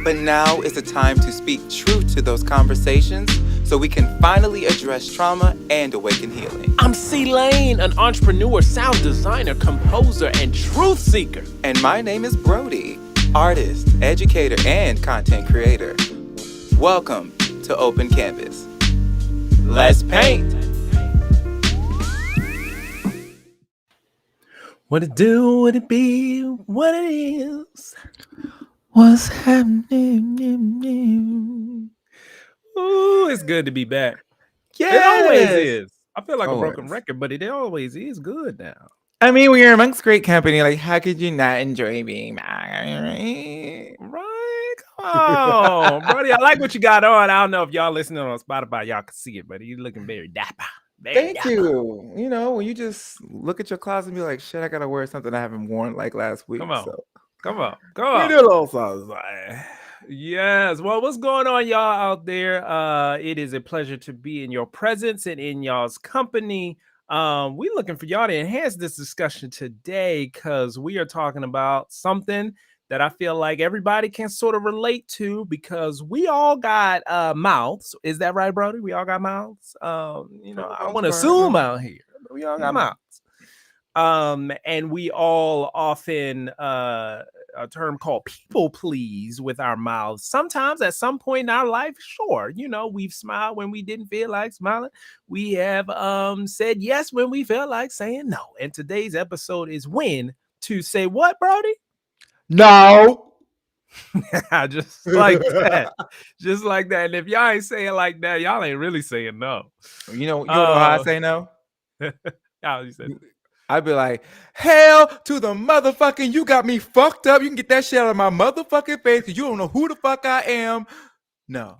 But now is the time to speak truth to those conversations so we can finally address trauma and awaken healing. I'm C Lane, an entrepreneur, sound designer, composer, and truth seeker. And my name is Brody, artist, educator, and content creator. Welcome to Open Canvas. Let's paint. What it do, what it be, what it is. What's happening? Ooh, it's good to be back. Yes. It always is. I feel like a broken Always. record, but it always is good now. I mean, when you're amongst great company, like, how could you not enjoy being back? Right? Come on, Brody. I like what you got on. I don't know if y'all listening on Spotify, y'all can see it, but you're looking very dapper. Thank you. You know, when you just look at your closet and be like, shit, I gotta wear something I haven't worn like last week. Come on. So Come on. we do a little something. Yes. Well, what's going on, y'all out there? It is a pleasure to be in your presence and in y'all's company. We looking for y'all to enhance this discussion today because we are talking about something that I feel like everybody can sort of relate to because we all got mouths. Is that right, Brody? We all got mouths. I want to assume out here, but we all got mouths. And we all often a term called people please with our mouths. Sometimes at some point in our life, sure, we've smiled when we didn't feel like smiling. We have said yes when we felt like saying no. And today's episode is when to say what, Brody? No. Just like that. Just like that. And if y'all ain't saying like that, y'all ain't really saying no. You know how I say no? How you said I'd be like, hell to the motherfucking, you got me fucked up. You can get that shit out of my motherfucking face because you don't know who the fuck I am. No.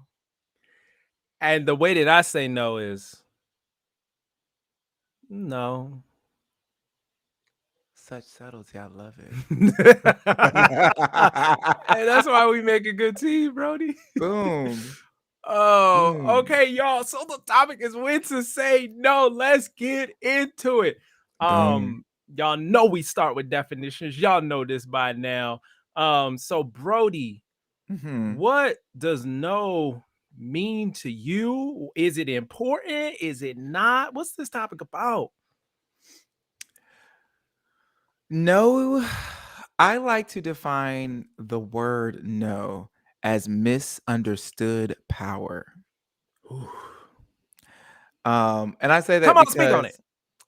And the way that I say no is no. Such subtlety. I love it. Hey, that's why we make a good team, Brody. Boom. Oh, okay, y'all. So the topic is when to say no. Let's get into it. Y'all know we start with definitions. Y'all know this by now. So Brody, what does no mean to you? Is it important? Is it not? What's this topic about? No, I like to define the word no as misunderstood power. And I say that Come on, speak on it.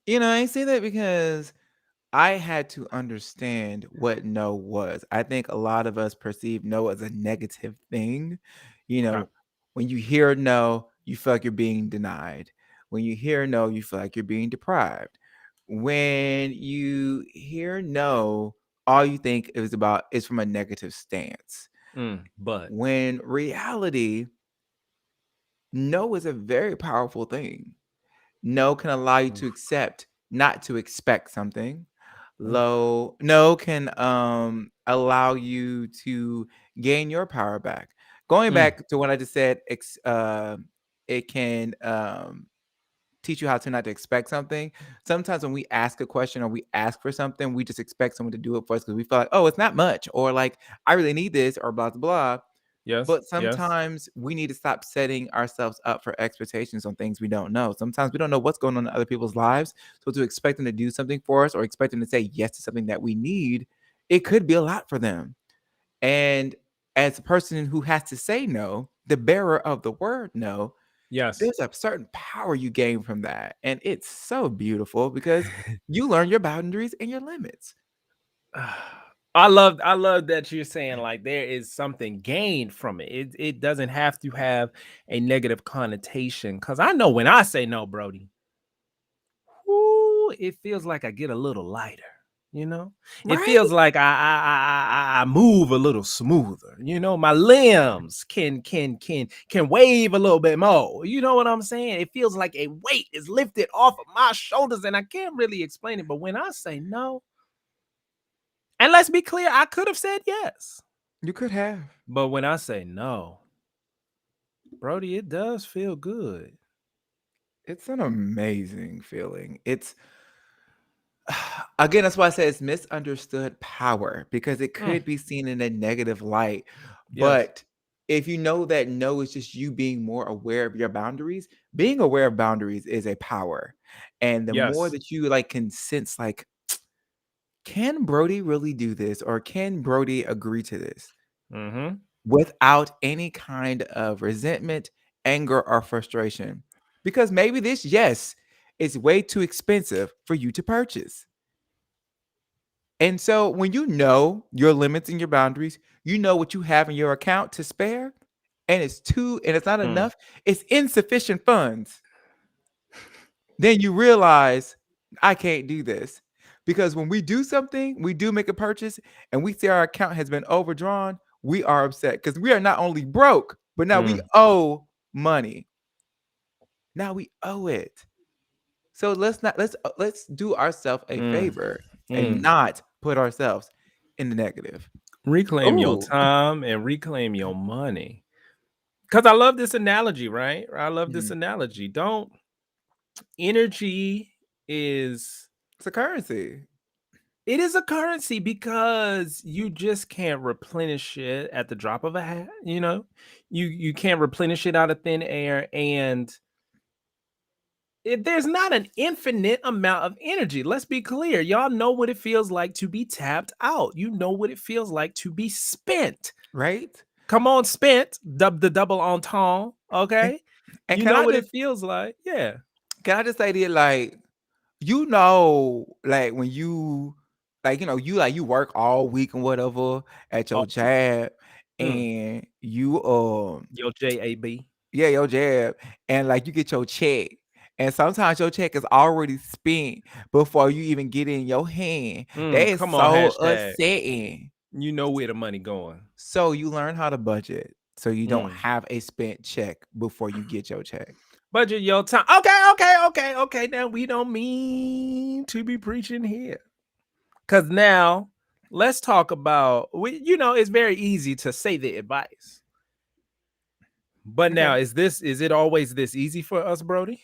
I say that because I had to understand what no was. I think a lot of us perceive no as a negative thing. Okay. When you hear no, you feel like you're being denied. When you hear no, you feel like you're being deprived. When you hear no, all you think is from a negative stance. But when reality, no is a very powerful thing. No can allow you to accept, not to expect something. No can allow you to gain your power back. Going back to what I just said, it can teach you how to not to expect something. Sometimes when we ask a question or we ask for something, we just expect someone to do it for us because we feel like, oh, it's not much, or like I really need this, or blah blah blah. yes, But sometimes we need to stop setting ourselves up for expectations on things we don't know. Sometimes we don't know what's going on in other people's lives. So to expect them to do something for us or expect them to say yes to something that we need, it could be a lot for them. And as a person who has to say no, the bearer of the word no, yes. there's a certain power you gain from that. And it's so beautiful because you learn your boundaries and your limits. I love that you're saying like there is something gained from it. It doesn't have to have a negative connotation. Cause I know when I say no, Brody, it feels like I get a little lighter. It feels like I move a little smoother. My limbs can wave a little bit more. You know what I'm saying? It feels like a weight is lifted off of my shoulders, and I can't really explain it. But when I say no, and let's be clear, I could have said yes. You could have. But when I say no, Brody, it does feel good. It's an amazing feeling. It's again, that's why I say it's misunderstood power because it could be seen in a negative light. Yes. But if you know that no is just you being more aware of your boundaries, being aware of boundaries is a power. And the more Yes. that you like can sense like, can Brody really do this? Or can Brody agree to this Mm-hmm. without any kind of resentment, anger, or frustration? Because maybe this, yes, is way too expensive for you to purchase. And so when you know your limits and your boundaries, you know what you have in your account to spare, and it's not Mm. enough, it's insufficient funds. Then you realize I can't do this. Because when we do something, we do make a purchase and we see our account has been overdrawn, we are upset because we are not only broke, but now we Mm. owe money. Now we owe it. So let's do ourselves a Mm. favor and Mm. not put ourselves in the negative. Reclaim your Oh, time and reclaim your money. Because I love this analogy, right? I love this mhm. analogy. Don't energy is It's a currency, it is a currency because you just can't replenish it at the drop of a hat, you know? You can't replenish it out of thin air, and there's not an infinite amount of energy. Let's be clear. Y'all know what it feels like to be tapped out. You know what it feels like to be spent. right? Come on, spent, the double entendre, And, okay? and You know what it feels like. Yeah. can I just say to you, like, like when you you work all week and whatever at Oh, your job, mm, and you your JAB. yeah, your job, and like you get your check. And sometimes your check is already spent before you even get in your hand. That is Come on, so hashtag. upsetting. You know where the money going. So you learn how to budget so you don't Mm. have a spent check before you get your check. Budget your time. Okay. Now we don't mean to be preaching here. Cause now let's talk about it's very easy to say the advice. But Okay. now is it always this easy for us, Brody?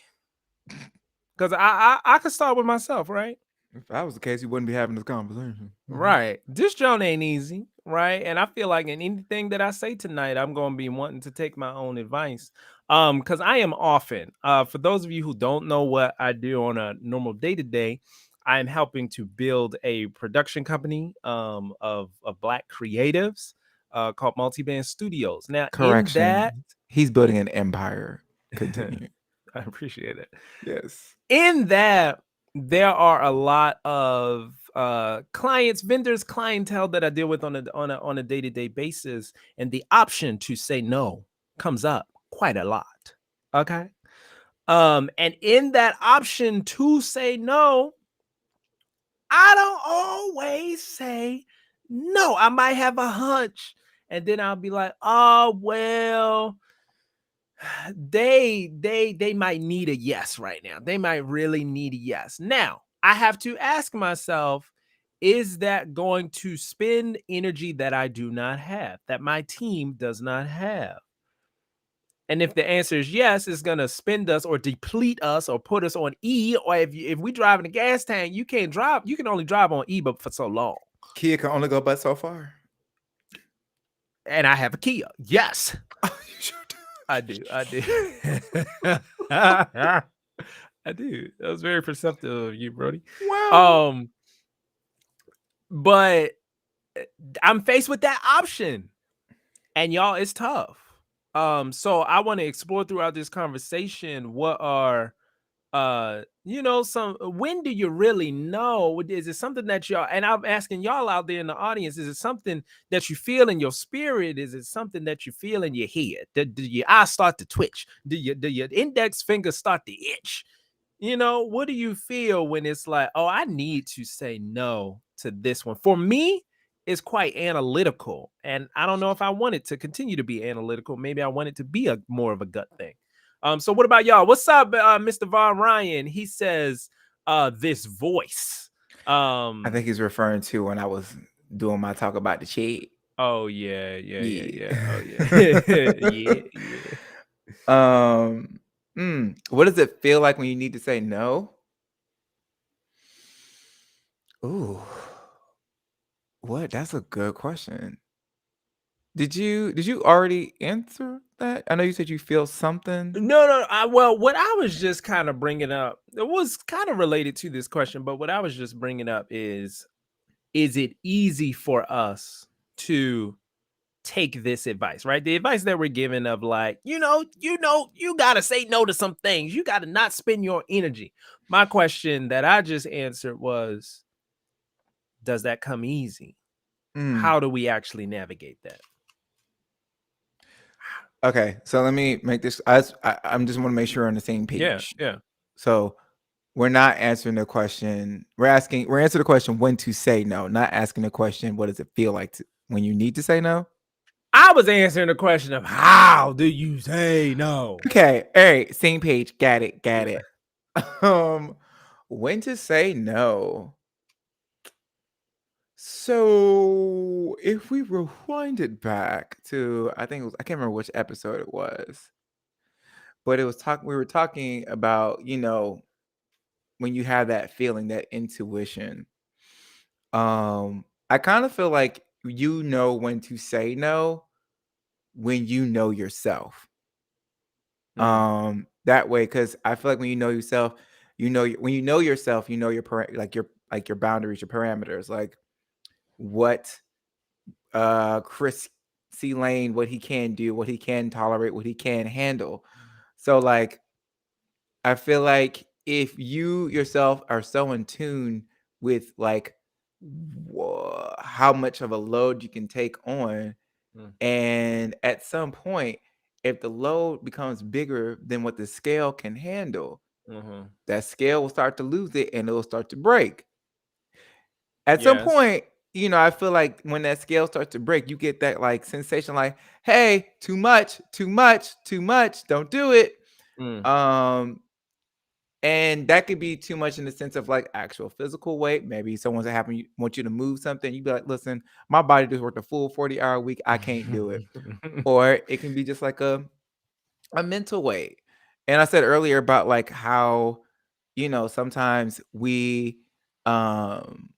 Because I could start with myself, right? If that was the case, you wouldn't be having this conversation. Mhm. Right. This joint ain't easy, right? And I feel like in anything that I say tonight, I'm gonna be wanting to take my own advice. Because I am often, for those of you who don't know what I do on a normal day-to-day, I'm helping to build a production company of black creatives called Multiband Studios. Now, in that, Correction. He's building an empire. Continue. I appreciate it. Yes. In that, there are a lot of clients, vendors, clientele that I deal with on a day-to-day basis, and the option to say no comes up quite a lot. Okay. And in that option to say no, I don't always say no. I might have a hunch, and then I'll be like, oh well, they might need a yes right now. They might really need a yes. Now, I have to ask myself, is that going to spend energy that I do not have, that my team does not have? And if the answer is yes, it's gonna spend us or deplete us or put us on E. Or if we drive in a gas tank, you can't drive. You can only drive on E, but for so long. Kia can only go but so far. And I have a Kia. Yes, You sure do. I do. I do. I do. That was very perceptive of you, Brody. Wow. Um, but I'm faced with that option, and y'all, it's tough. So I want to explore throughout this conversation what are some when do you really know? Is it something that y'all, and I'm asking y'all out there in the audience, is it something that you feel in your spirit? Is it something that you feel in your head? Do your eyes start to twitch? Do your index fingers start to itch? What do you feel when it's like, oh, I need to say no to this one? For me, it's quite analytical. And I don't know if I want it to continue to be analytical. Maybe I want it to be a more of a gut thing. So what about y'all? What's up, Mr. Von Ryan? He says, this voice. I think he's referring to when I was doing my talk about the cheat. Oh yeah. Oh yeah. Yeah. Yeah. um, what does it feel like when you need to say no? Ooh, what? That's a good question. Did you already answer that? I know you said you feel something. No. Well, what I was just kind of bringing up, it was kind of related to this question, but what I was just bringing up is it easy for us to take this advice, right? The advice that we're given of like, you got to say no to some things. You got to not spend your energy. My question that I just answered was, does that come easy? Mm. How do we actually navigate that? Okay, so let me make this. I'm just want to make sure we're on the same Yeah, page. yeah. So we're not answering the question. We're answering the question when to say no, not asking the question what does it feel like when you need to say no. I was answering the question of how do you say no? Okay, all right, same page. Got it, got it. Um, when to say no. So if we rewind it back to, I think it was, I can't remember which episode it was, but it was talking. We were talking about, when you have that feeling, that intuition. I kind of feel like you know when to say no when you know yourself. Mm, That way, because I feel like when you know yourself, when you know yourself, you know your boundaries, your parameters, like what Chris C. Lane, what he can do, what he can tolerate, what he can handle. So like I feel like if you yourself are so in tune with like how much of a load you can take on, mm, and at some point, if the load becomes bigger than what the scale can handle, mhm. that scale will start to lose it and it will start to break. At some Yes. point, I feel like when that scale starts to break, you get that like sensation like, hey, too much, too much, too much, don't do it. Mm, Um, and that could be too much in the sense of like actual physical weight. Maybe someone's happen want you to move something. You be like, listen, my body just worked a full 40-hour week. I can't do it. Or it can be just like a mental weight. And I said earlier about like how, sometimes um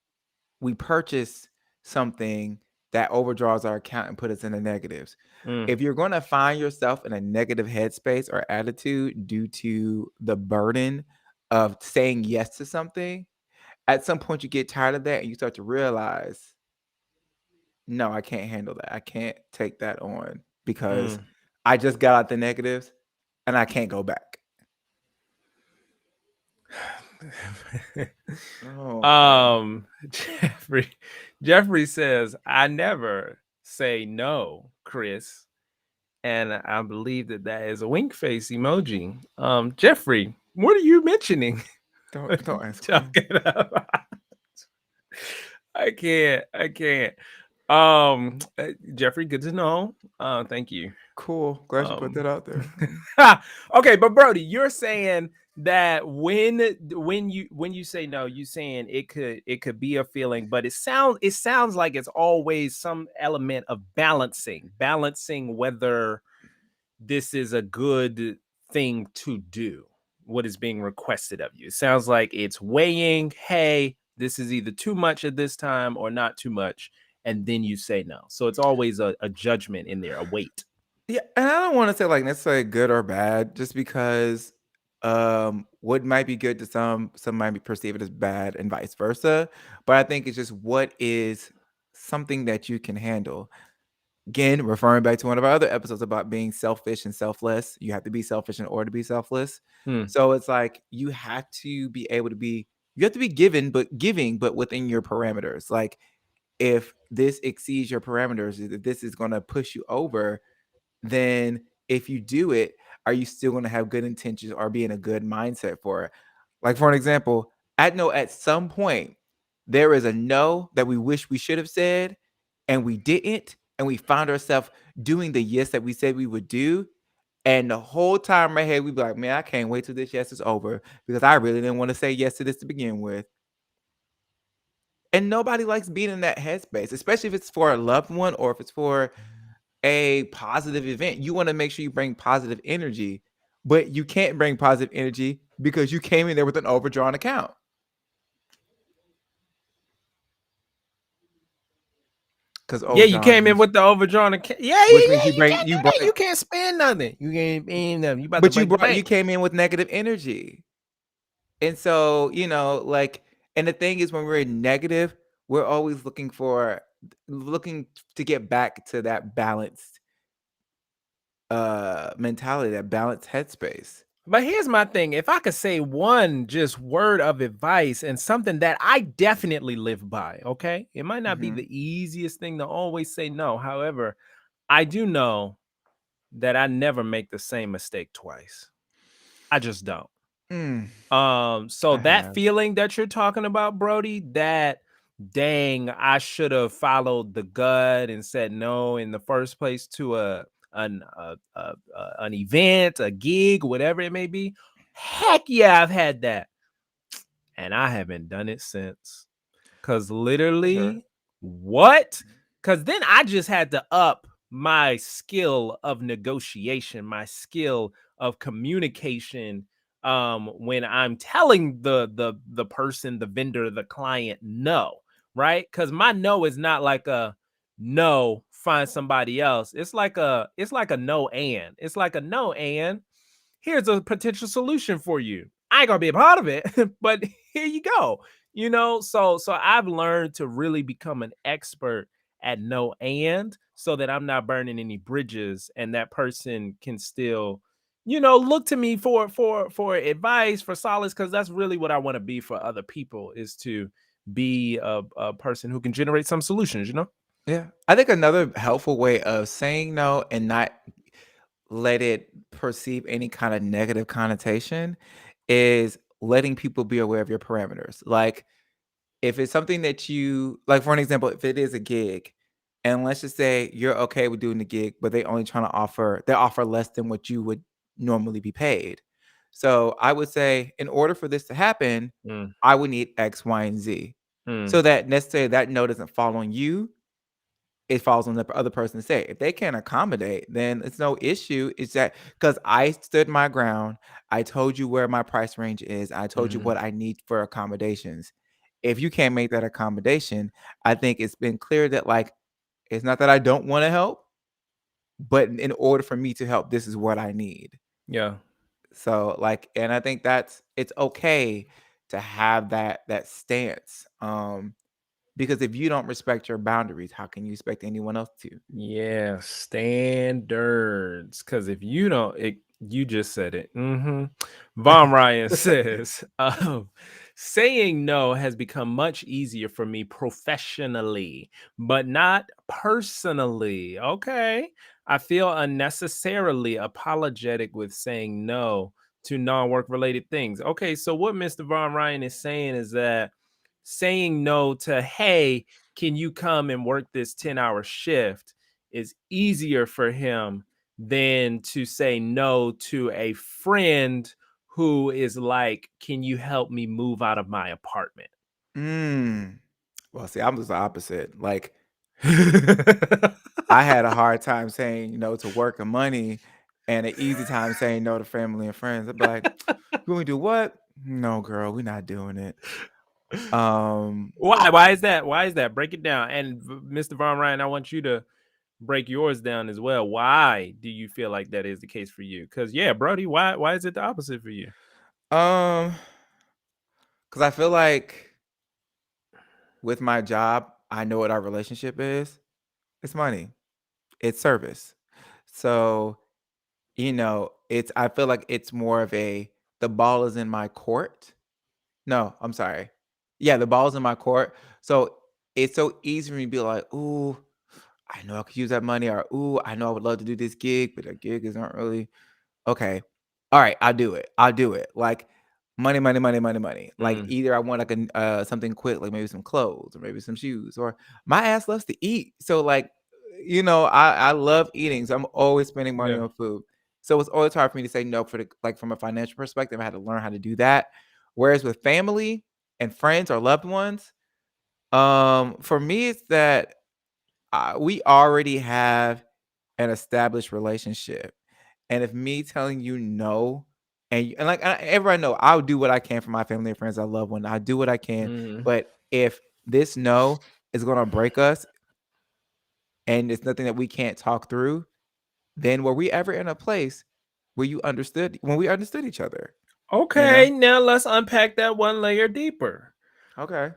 we purchase something that overdraws our account and put us in the negatives. mm, If you're going to find yourself in a negative headspace or attitude due to the burden of saying yes to something, at some point you get tired of that and you start to realize, no, I can't handle that. I can't take that on because mm. I just got out the negatives and I can't go back. Oh boy. Jeffrey Jeffrey says, I never say no, Chris. And I believe that that is a wink face emoji. Jeffrey, what are you mentioning? Don't ask me. Talking about. I can't. Jeffrey, good to know. Thank you. Cool. Glad you put Um, that out there. okay, but Brody, you're saying that when you say no, you saying it could be a feeling, but it sounds like it's always some element of balancing whether this is a good thing to do, what is being requested of you. It sounds like it's weighing, hey, this is either too much at this time or not too much, and then you say no. So it's always a judgment in there, a weight. Yeah, and I don't want to say like necessarily good or bad, just because what might be good to some might be perceive it as bad and vice versa. But I think it's just what is something that you can handle. Again, referring back to one of our other episodes about being selfish and selfless. You have to be selfish in order to be selfless. Hmm. So it's like you have to be giving, but within your parameters. Like if this exceeds your parameters, if this is gonna push you over, then if you do it, are you still going to have good intentions or be in a good mindset for it? Like, for an example, I know at some point there is a no that we wish we should have said and we didn't. And we found ourselves doing the yes that we said we would do. And the whole time right here, we'd be like, man, I can't wait till this yes is over because I really didn't want to say yes to this to begin with. And nobody likes being in that headspace, especially if it's for a loved one or if it's for a positive event. You want to make sure you bring positive energy, but you can't bring positive energy because you came in there with an overdrawn account. because Yeah, you overdrawn came in means, with the overdrawn account. Yeah, yeah, which means yeah. you You bring can't do you that. bring, You can't spend nothing. You can't spend nothing. You about to but break the you bank. came in with negative energy. And so, like, and the thing is, when we're negative, we're always looking to get back to that balanced mentality, that balanced headspace. But here's my thing. If I could say one just word of advice and something that I definitely live by, okay? It might not be Hmm. the easiest thing to always say no. However, I do know that I never make the same mistake twice. I just don't. Mm, So I that have. feeling that you're talking about, Brody, that dang, I should have followed the gut and said no in the first place to an event, a gig, whatever it may be. Heck yeah, I've had that, and I haven't done it since. Cause For sure. literally, what? Cause then I just had to up my skill of negotiation, my skill of communication. When I'm telling the person, the vendor, the client, no, right? Cause my no is not like a no, find somebody else. It's like a no and. It's like a no and here's a potential solution for you. I ain't gonna be a part of it, but here you go. So I've learned to really become an expert at no and so that I'm not burning any bridges and that person can still look to me for advice, for solace, because that's really what I want to be for other people, is to be a person who can generate some solutions. Yeah. I think another helpful way of saying no and not let it perceive any kind of negative connotation is letting people be aware of your parameters. Like, if it's something that you like, for an example, if it is a gig, and let's just say you're okay with doing the gig, but they offer less than what you would normally be paid. So I would say, in order for this to happen, Mm, I would need X, Y, and Z. mm, So that necessarily that no doesn't fall on you, it falls on the other person to say. If they can't accommodate, then it's no issue. It's that because I stood my ground. I told you where my price range is. I told you mhm. what I need for accommodations. If you can't make that accommodation, I think it's been clear that, like, it's not that I don't want to help, but in order for me to help, this is what I need. Yeah. So, like, and I think it's okay to have that stance. Because if you don't respect your boundaries, how can you expect anyone else to? Yeah, standards. Because if you don't, you just said it. Von Ryan says, saying no has become much easier for me professionally, but not personally. Okay. I feel unnecessarily apologetic with saying no to non work related things. Okay. So, what Mr. Von Ryan is saying is that saying no to, hey, can you come and work this 10-hour shift, is easier for him than to say no to a friend who is like, can you help me move out of my apartment? Mm. Well, see, I'm just the opposite. Like, I had a hard time saying no to work and money, and an easy time saying no to family and friends. I'd be like, "You want me to do what? No, girl, we're not doing it." Um, Why is that? Why is that? Break it down. And Mr. Von Ryan, I want you to break yours down as well. Why do you feel like that is the case for you? Because yeah, Brody, why is it the opposite for you? um, because I feel like with my job, I know what our relationship is. It's money. It's service. So, it's I feel like it's more of the ball is in my court. No, I'm sorry. Yeah, the ball's in my court. So it's so easy for me to be like, "Ooh, I know I could use that money," or "Ooh, I know I would love to do this gig, but that gig isn't really okay. All right, I'll do it. I'll do it." Like, money, money, money, money, money. Like, Mm, either I want like something quick, like maybe some clothes or maybe some shoes, or my ass loves to eat. So, like, I love eating, so I'm always spending money yeah. on food. So it's always hard for me to say no for from a financial perspective. I had to learn how to do that. Whereas with family and friends or loved ones, for me, it's that we already have an established relationship. And if me telling you no, and like everyone know, I'll do what I can for my family and friends I love when I do what I can. Mhm. But if this no is gonna break us, and it's nothing that we can't talk through, then were we ever in a place where you understood when we understood each other, you know? Okay, now let's unpack that one layer deeper. Okay.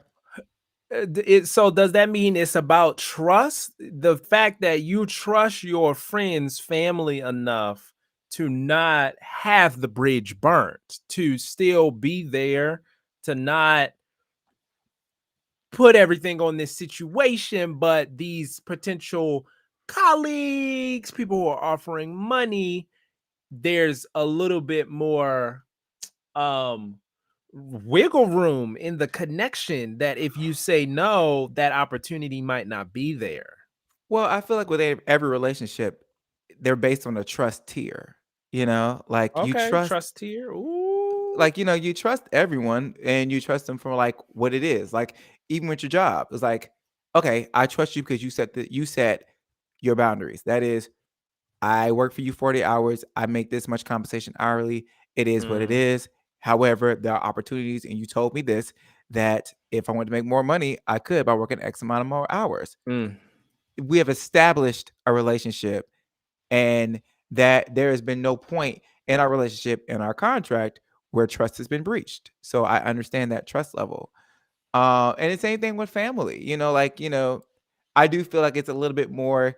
So does that mean it's about trust? The fact that you trust your friends, family enough to not have the bridge burnt, to still be there, to not put everything on this situation, but these potential colleagues, people who are offering money, there's a little bit more um wiggle room in the connection that if you say no, that opportunity might not be there. Well, I feel like with every relationship, they're based on a trust tier, you know? Like you Okay, trust trust here. Ooh. like, you trust everyone and you trust them for like what it is. Like even with your job, it's like, okay, I trust you because you set your boundaries. That is, I work for you 40 hours. I make this much compensation hourly. It is what it Mm, is. However, there are opportunities, and you told me this, that if I wanted to make more money, I could by working X amount of more hours. mm, We have established a relationship, and that there has been no point in our relationship in our contract where trust has been breached. So I understand that trust level. And the same thing with family. Like, I do feel like it's a little bit more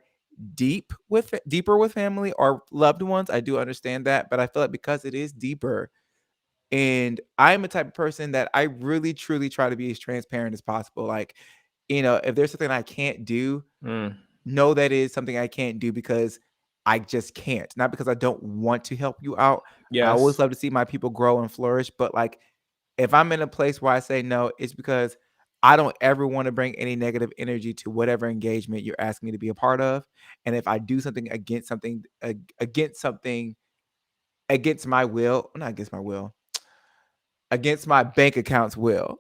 deeper with family or loved ones. I do understand that, but I feel like because it is deeper, and I'm a type of person that I really truly try to be as transparent as possible. Like, if there's something I can't do, mm. know that is something I can't do because I just can't. Not because I don't want to help you out. I always Yes. love to see my people grow and flourish, but like if I'm in a place where I say no, it's because I don't ever want to bring any negative energy to whatever engagement you're asking me to be a part of. And if I do something against my will, not against my will, against my bank account's will,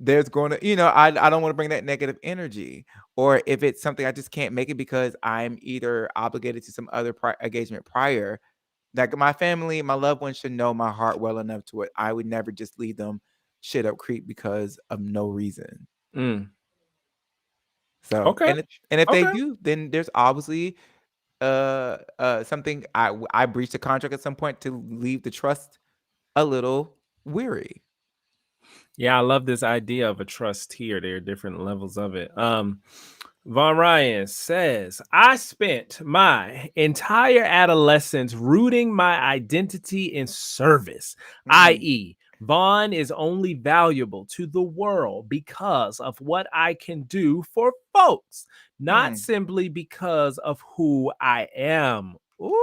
there's going to, I don't want to bring that negative energy. Or if it's something I just can't make it because I'm either obligated to some other engagement prior, like my family, my loved ones should know my heart well enough to it. I would never just leave them shit up creek because of no reason. Mm. So, Okay. and if they Okay. do, then there's obviously something I breached a contract at some point to leave the trust a little weary. Yeah, I love this idea of a trust tier. There are different levels of it. Von Ryan says, I spent my entire adolescence rooting my identity in service, Mm, i.e., Vaughn is only valuable to the world because of what I can do for folks, not mm. simply because of who I am. Ooh.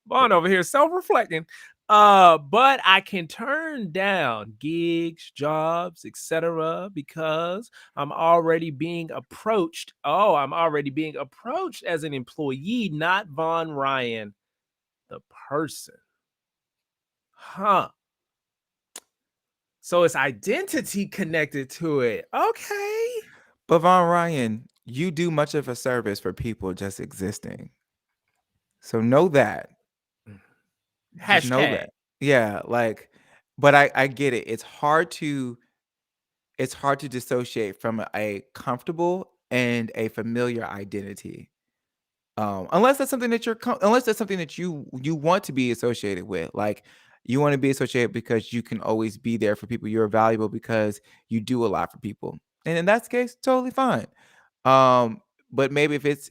Vaughn over here self-reflecting. But I can turn down gigs, jobs, etc. because I'm already being approached. Oh, I'm already being approached as an employee, not Von Ryan, the person. Huh. So it's identity connected to it. Okay. But Von Ryan, you do much of a service for people just existing. So know that. Just know Hashtag. that. Yeah, like, but I get it. It's hard to dissociate from a comfortable and a familiar identity. Unless that's something that unless that's something that you want to be associated with. Like you want to be associated because you can always be there for people. You're valuable because you do a lot for people. And in that case, totally fine. Um, but maybe if it's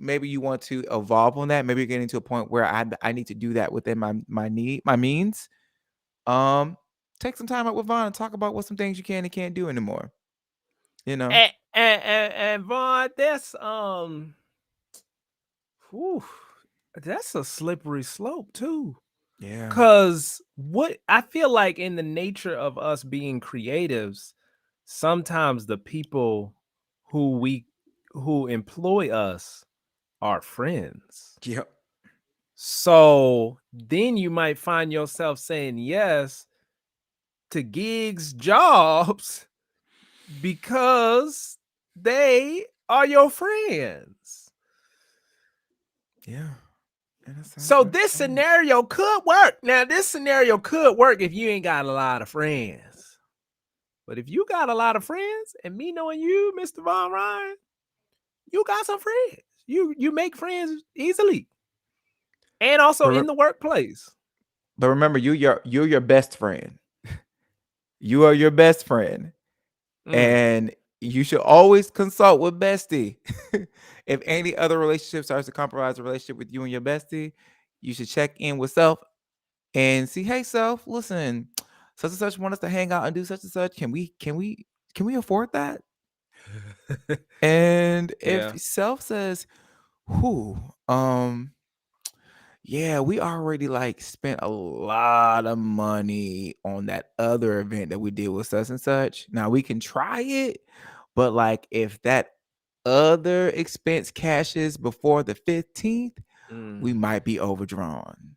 maybe you want to evolve on that. Maybe you're getting to a point where I need to do that within my means. Um, take some time out with Vaughn and talk about what some things you can and can't do anymore. You know? And Vaughn, whew, that's a slippery slope too. Yeah. Cause what I feel like in the nature of us being creatives, sometimes the people who employ us are friends. Yep. So then you might find yourself saying yes to gigs, jobs because they are your friends. Yeah. And that's So I this understand. scenario could work. Now, this scenario could work if you ain't got a lot of friends. But if you got a lot of friends, and me knowing you, Mr. Von Ryan, you got some friends. You make friends easily, and also But, in re- the workplace. but remember, you're your best friend. You are your best friend, Mm. and you should always consult with bestie. If any other relationship starts to compromise the relationship with you and your bestie, you should check in with self and see, hey self, listen, such and such want us to hang out and do such and such. Can we afford that? And if Yeah. self says, who, yeah, we already like spent a lot of money on that other event that we did with such and such. Now we can try it, but like if that other expense cashes before the 15th, we Mm. might be overdrawn.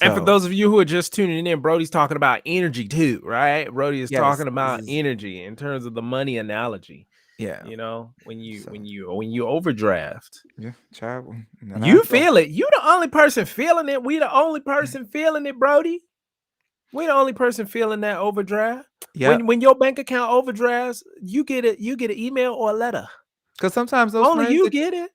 And for So, those of you who are just tuning in, Brody's talking about energy too, right? Brody is yes, talking this about is energy in terms of the money analogy. yeah. You know, when you So, when you when you overdraft, yeah, child. And I you go, feel it. You the only person feeling it. We the only person feeling it, Brody. We the only person feeling that overdraft. yep. When your bank account overdrafts, you get it. You get an email or a letter. Because sometimes those Only friends you that get it.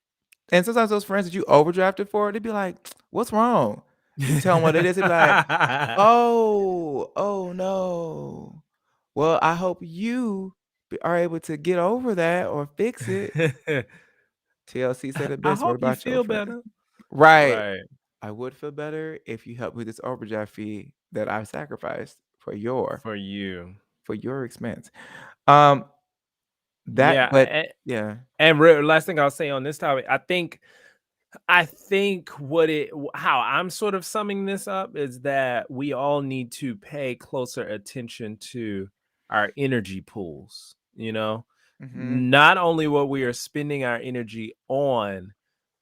And sometimes those friends that you overdrafted for, they'd be like, "What's wrong?" You tell them what it is, they'd be like, "Oh no. Well, I hope you are able to get over that or fix it." TLC said it I best. What hope you about your feel friend? better. Right. Right. I would feel better if you helped with this overdraft fee that I sacrificed for your For you. expense. Um, that, Yeah. but yeah. And last thing I'll say on this topic, I think how I'm sort of summing this up is that we all need to pay closer attention to our energy pools, Hmm. not only what we are spending our energy on,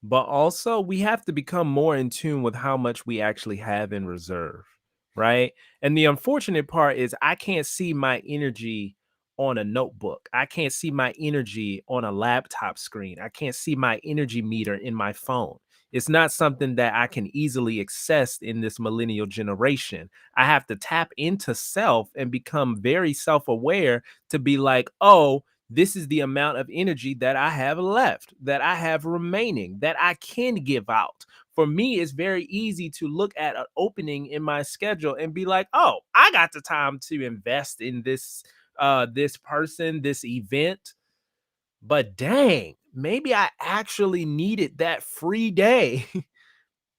but also we have to become more in tune with how much we actually have in reserve, right? And the unfortunate part is I can't see my energy on a notebook. I can't see my energy on a laptop screen. I can't see my energy meter in my phone. It's not something that I can easily access in this millennial generation. I have to tap into self and become very self aware to be like, oh, this is the amount of energy that I have left, that I have remaining, that I can give out. For me, it's very easy to look at an opening in my schedule and be like, oh, I got the time to invest in this person, this event. But dang, maybe I actually needed that free day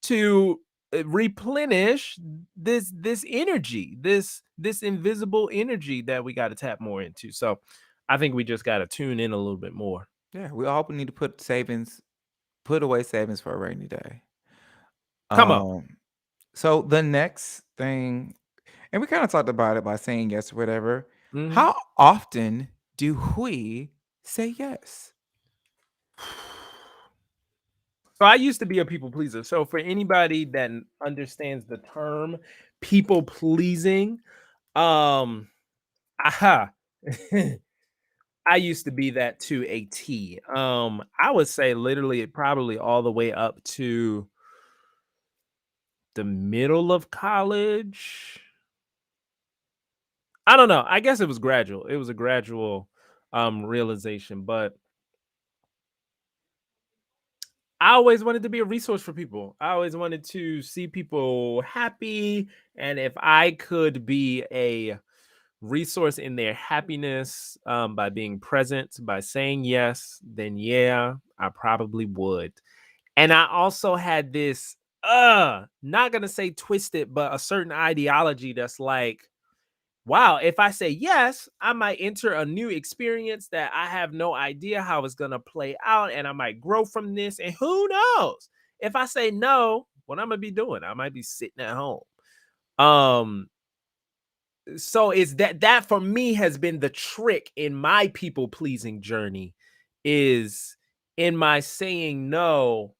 to replenish this energy, this invisible energy that we got to tap more into. So I think we just got to tune in a little bit more. Yeah, we all need to put away savings for a rainy day. Come on. Um, so the next thing, and we kind of talked about it by saying yes or whatever. Mhm. How often do we say yes? So I used to be a people pleaser. So for anybody that understands the term people pleasing, aha. I used to be that to a T. I would say literally probably all the way up to the middle of college. I don't know. I guess it was gradual. It was a gradual realization, but I always wanted to be a resource for people. I always wanted to see people happy, and if I could be a resource in their happiness by being present, by saying yes, then yeah, I probably would. And I also had this not gonna say twisted, but a certain ideology that's like, wow, if I say yes, I might enter a new experience that I have no idea how it's gonna play out, and I might grow from this. And who knows? If I say no, what I'm gonna be doing? I might be sitting at home. Um, so it's that for me has been the trick in my people pleasing journey, is in my saying no,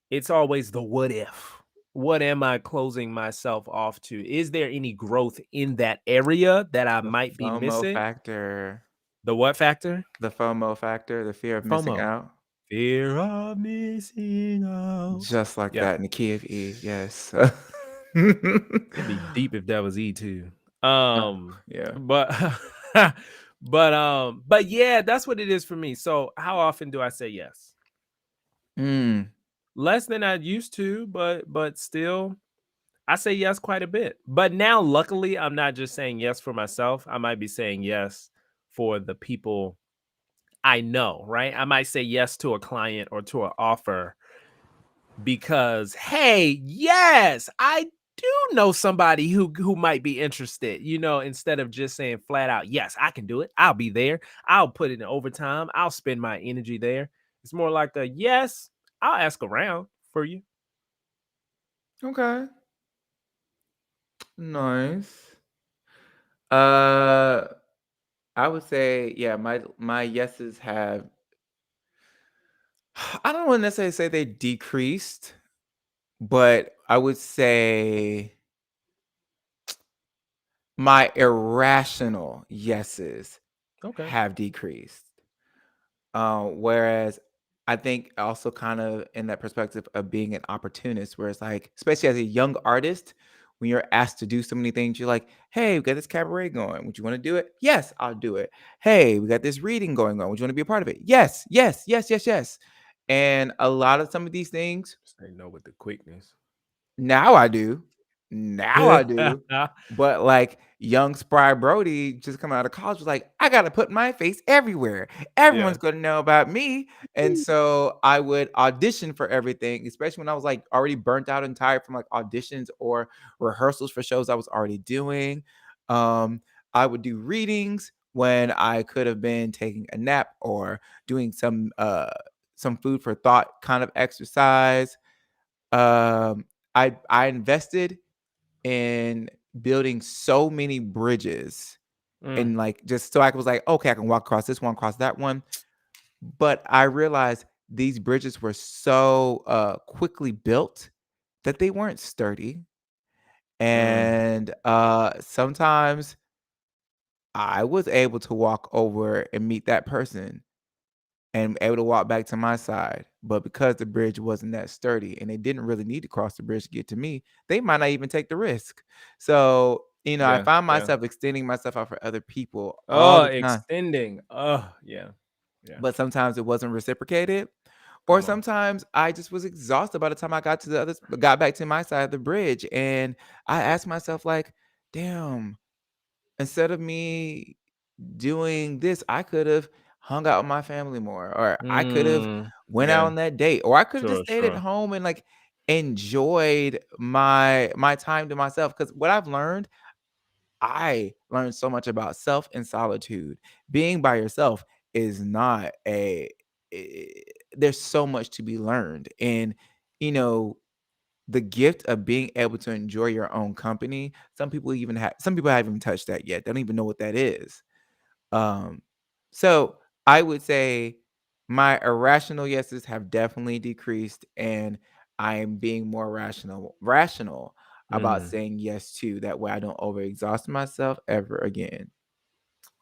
it's always the what if. What am I closing myself off to? Is there any growth in that area that I The might be FOMO missing? factor, The what factor? the fear of missing FOMO. out. Fear of missing out. Just like Yeah. that in the key of E, yes. It'd be deep if that was E too. Um, Yeah. but but yeah, that's what it is for me. So how often do I say yes? Mm. Less than I used to, but still I say yes quite a bit. But now luckily I'm not just saying yes for myself. I might be saying yes for the people I know, right? I might say yes to a client or to an offer because hey, yes, I do know somebody who might be interested, instead of just saying flat out, yes, I can do it. I'll be there. I'll put it in overtime. I'll spend my energy there. It's more like a yes, I'll ask around for you. Okay. Nice. Uh, I would say, yeah, my yeses have. I don't want to necessarily say they decreased, but I would say my irrational yeses Okay. have decreased. Whereas I think also kind of in that perspective of being an opportunist, where it's like, especially as a young artist, when you're asked to do so many things, you're like, hey, we got this cabaret going. Would you want to do it? Yes, I'll do it. Hey, we got this reading going on. Would you want to be a part of it? Yes, yes, yes, yes, yes. And a lot of some of these things Say no with the quickness. now I do. Now I do. But like young Spry Brody just coming out of college was like, I gotta put my face everywhere. Yeah. Everyone's gonna know about me. And so I would audition for everything, especially when I was like already burnt out and tired from like auditions or rehearsals for shows I was already doing. Um, I would do readings when I could have been taking a nap or doing some food for thought kind of exercise. um, I invested in building so many bridges Mm, and like just so I was like, okay, I can walk across this one, cross that one. But I realized these bridges were so quickly built that they weren't sturdy. mm, And sometimes I was able to walk over and meet that person and able to walk back to my side. But because the bridge wasn't that sturdy and they didn't really need to cross the bridge to get to me, they might not even take the risk. So, I yeah, find yeah. myself extending myself out for other people all Oh, the time. extending. Oh, yeah. Yeah. But sometimes it wasn't reciprocated. Or Come on. sometimes I just was exhausted by the time I got back to my side of the bridge. And I asked myself, like, damn, instead of me doing this, I could have hung out with my family more, or I could have Mm, went out yeah. on that date, or I could have just Sure, stayed at sure. home and like enjoyed my time to myself. Because what I've learned, I learned so much about self and solitude. Being by yourself is not a. I- there's so much to be learned, and you know the gift of being able to enjoy your own company. Some people haven't even touched that yet. They don't even know what that is. um, so I would say my irrational yeses have definitely decreased, and I am being more rational about Mm, saying yes to. That way, I don't overexhaust myself ever again.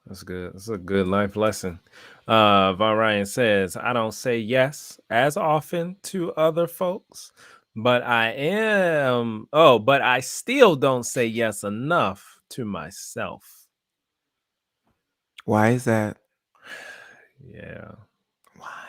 that's good. That's a good life lesson. Von Ryan says, I don't say yes as often to other folks, but I still don't say yes enough to myself. Why is that? Yeah. Why?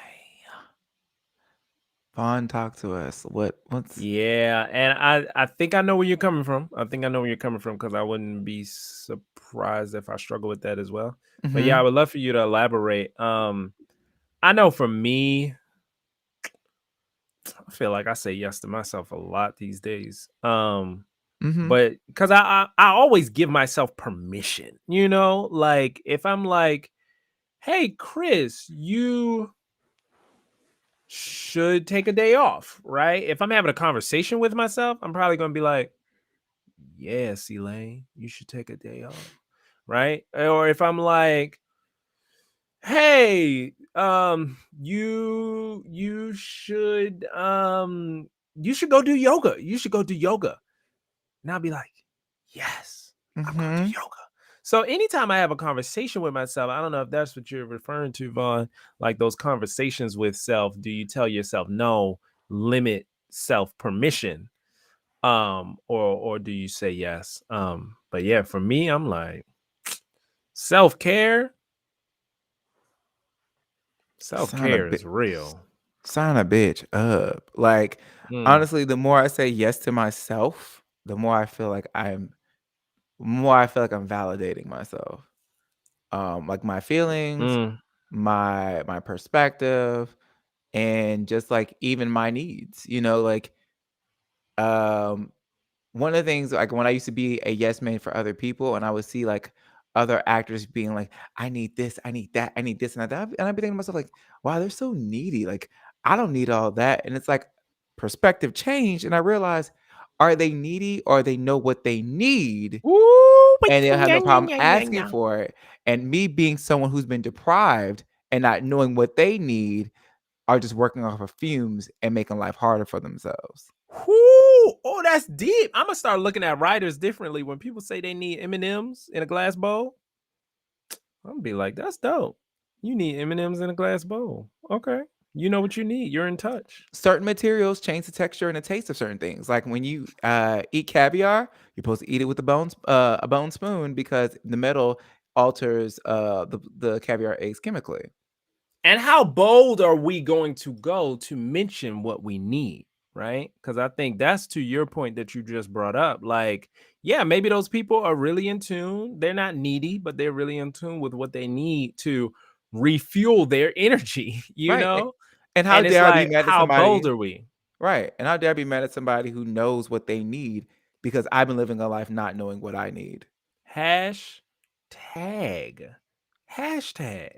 Vaughn, talk to us. What's Yeah, and I think I know where you're coming from. I think I know where you're coming from because I wouldn't be surprised if I struggle with that as well. But yeah, I Mhm. would love for you to elaborate. I know for me, I feel like I say yes to myself a lot these days. Mhm. But because I always give myself permission, like if I'm like, hey Chris, you should take a day off, right? If I'm having a conversation with myself, I'm probably gonna be like, yes, Elaine, you should take a day off, right? Or if I'm like, hey, you should go do yoga. You should go do yoga. And I'll be like, yes, I'm gonna do Mhm. yoga. So anytime I have a conversation with myself, I don't know if that's what you're referring to, Vaughn, like those conversations with self. Do you tell yourself no, limit self permission? Or do you say yes? But yeah, for me, I'm like self-care. Sign a Self-care bit. is real. Sign a bitch up. Like, Mm, honestly, the more I say yes to myself, the more I feel like I'm validating myself. Like my feelings, mm, my perspective, and just like even my needs. Like um one of the things, like, when I used to be a yes man for other people and I would see, like, other actors being like, "I need this, I need that, I need this and that," and I'd be thinking to myself like, "Wow, they're so needy, like, I don't need all that," and it's like, perspective changed, and I realized, are they needy or they know what they need, ooh, and they'll have yeah, no yeah, problem yeah, yeah, asking yeah. for it, and me being someone who's been deprived and not knowing what they need are just working off of fumes and making life harder for themselves. Whoo! Oh, that's deep. I'm gonna start looking at writers differently. When people say they need M&Ms in a glass bowl, I'm gonna be like, that's dope. You need M&Ms in a glass bowl. Okay. You know what you need. You're in touch. Certain materials change the texture and the taste of certain things. Like when you eat caviar, you're supposed to eat it with a bone spoon because the metal alters the caviar eggs chemically. And how bold are we going to go to mention what we need? Right. Because I think that's to your point that you just brought up. Like, yeah, maybe those people are really in tune. They're not needy, but they're really in tune with what they need to refuel their energy, you Right. know? And how And it's dare I be like, mad at how bold somebody? are we? Right. And how dare I be mad at somebody who knows what they need because I've been living a life not knowing what I need. Hashtag. Hashtag.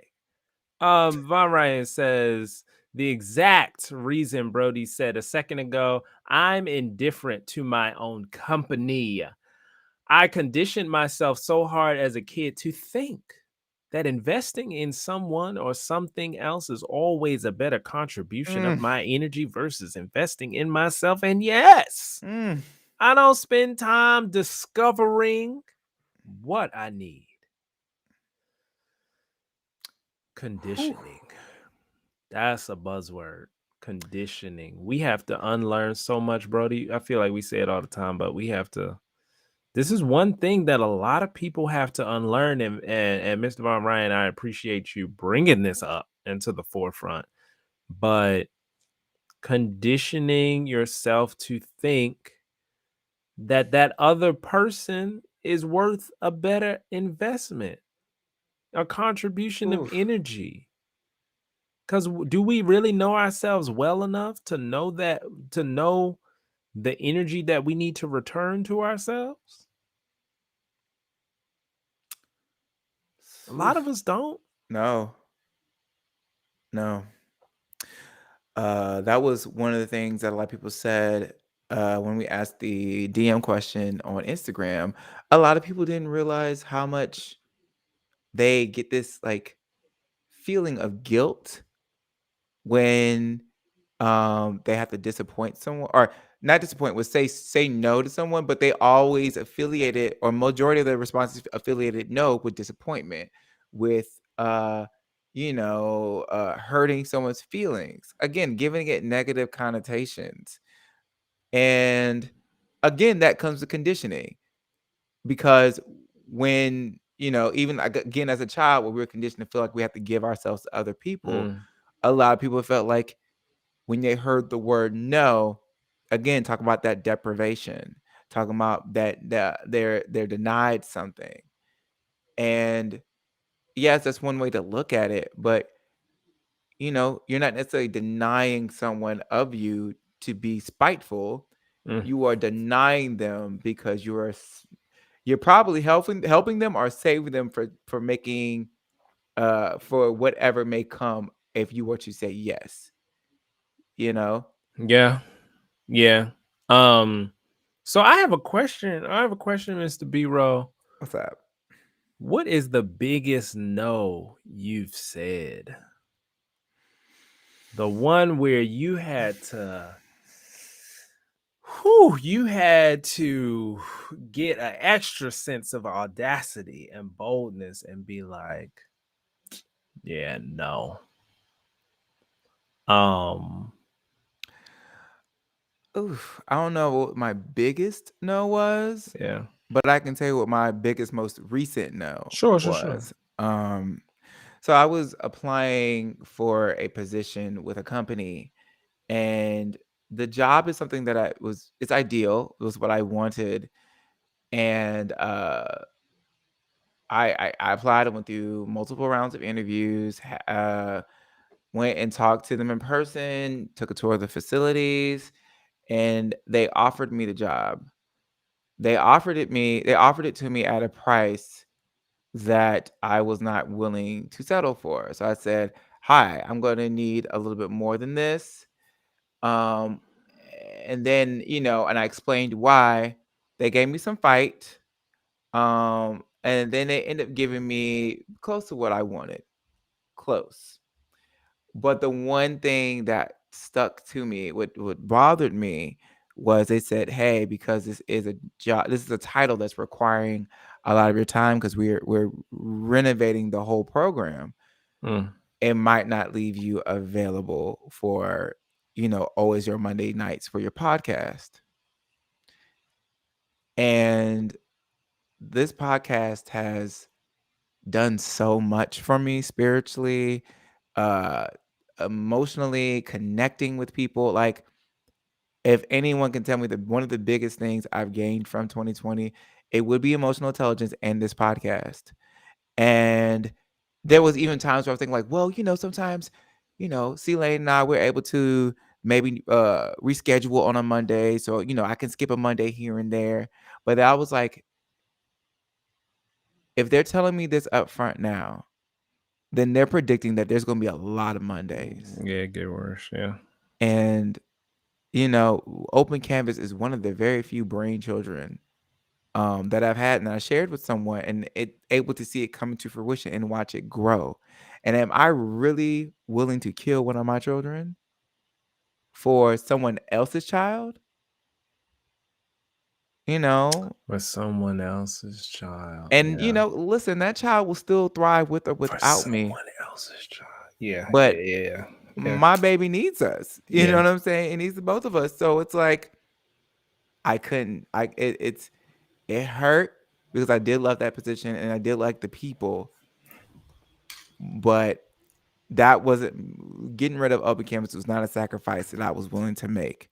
Von Ryan says the exact reason Brody said a second ago, I'm indifferent to my own company. I conditioned myself so hard as a kid to think that investing in someone or something else is always a better contribution of Mm, my energy versus investing in myself. And yes, mm. I don't spend time discovering what I need. Whew. Conditioning. That's a buzzword. Conditioning. We have to unlearn so much, Brody. I feel like we say it all the time, but we have to. This is one thing that a lot of people have to unlearn. And Mr. Von Ryan, I appreciate you bringing this up into the forefront. But conditioning yourself to think that that other person is worth a better investment, a contribution of Oof. energy. Because do we really know ourselves well enough to know that, to know the energy that we need to return to ourselves? A lot of Oof. us don't. No, no. That was one of the things that a lot of people said when we asked the DM question on Instagram. A lot of people didn't realize how much they get this like feeling of guilt when they have to disappoint someone or not disappoint, would say no to someone, but they always affiliated or majority of the responses affiliated no with disappointment, with hurting someone's feelings. Again, giving it negative connotations. And again, that comes to conditioning because when, even like, again, as a child, when we were conditioned to feel like we have to give ourselves to other people, Mm, a lot of people felt like when they heard the word no, again, talk about that deprivation, talking about that they're denied something. And yes, that's one way to look at it, but you're not necessarily denying someone of you to be spiteful. mm. You are denying them because you're probably helping them or saving them for making for whatever may come if you were to say yes, you know? Yeah, yeah. Um, so I have a question. I have a question, Mr. B Row. What's up? What is the biggest no you've said? The one where you had to, you had to get an extra sense of audacity and boldness and be like, yeah, no. Um, Oof, I don't know what my biggest no was. yeah. but I can tell you what my biggest, most recent no Sure, sure, sure. was. So I was applying for a position with a company, and the job is something that it's ideal. It was what I wanted, and I applied. I went through multiple rounds of interviews. Went and talked to them in person. Took a tour of the facilities, and they offered me the job. They offered it to me at a price that I was not willing to settle for. So I said, "Hi, I'm going to need a little bit more than this." Um, and then, and I explained why. They gave me some fight. And then they ended up giving me close to what I wanted. Close. But the one thing that stuck to me, what bothered me, was they said, "Hey, because this is a job, this is a title that's requiring a lot of your time because we're renovating the whole program. Mm. It might not leave you available for, always your Monday nights for your podcast." And this podcast has done so much for me spiritually, uh, emotionally, connecting with people. Like, if anyone can tell me that one of the biggest things I've gained from 2020, it would be emotional intelligence and this podcast. And there was even times where I was thinking, like, well, sometimes, C-Lane and I, we're able to maybe reschedule on a Monday. So, I can skip a Monday here and there. But I was like, if they're telling me this up front now, then they're predicting that there's going to be a lot of Mondays. Yeah, it get worse. Yeah. And, Open Canvas is one of the very few brain children that I've had, and I shared with someone, and able to see it come to fruition and watch it grow. And am I really willing to kill one of my children for someone else's child? You know, With someone else's child. and Yeah. listen, that child will still thrive with or For without me, someone else's child. Yeah, yeah, but yeah, yeah. my baby needs us. You know Yeah. what I'm saying? It needs the both of us. So it's like I couldn't. It hurt because I did love that position and I did like the people, but that wasn't getting rid of open campus was not a sacrifice that I was willing to make.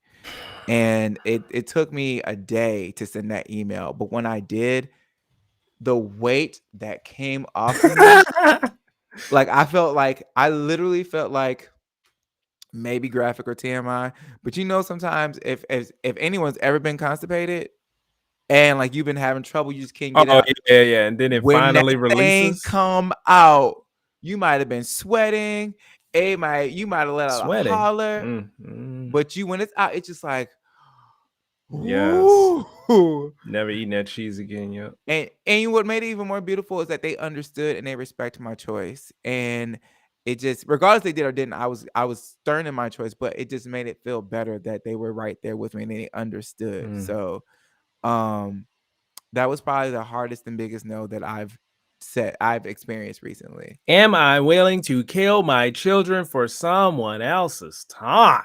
And it took me a day to send that email, but when I did, the weight that came off of me, like I literally felt like maybe graphic or TMI, but sometimes if anyone's ever been constipated and like you've been having trouble, you just can't get Oh, out. yeah, yeah. And then it When that finally thing releases. come out, you might have been sweating. You might have let out a Sweating. holler, Mm, mm. but when it's out, it's just like, Yes. ooh. Never eating that cheese again. Yep. And what made it even more beautiful is that they understood and they respect my choice. And it just, regardless they did or didn't, I was stern in my choice, but it just made it feel better that they were right there with me and they understood. Mm. So um that was probably the hardest and biggest no that I've experienced recently. Am I willing to kill my children for someone else's time?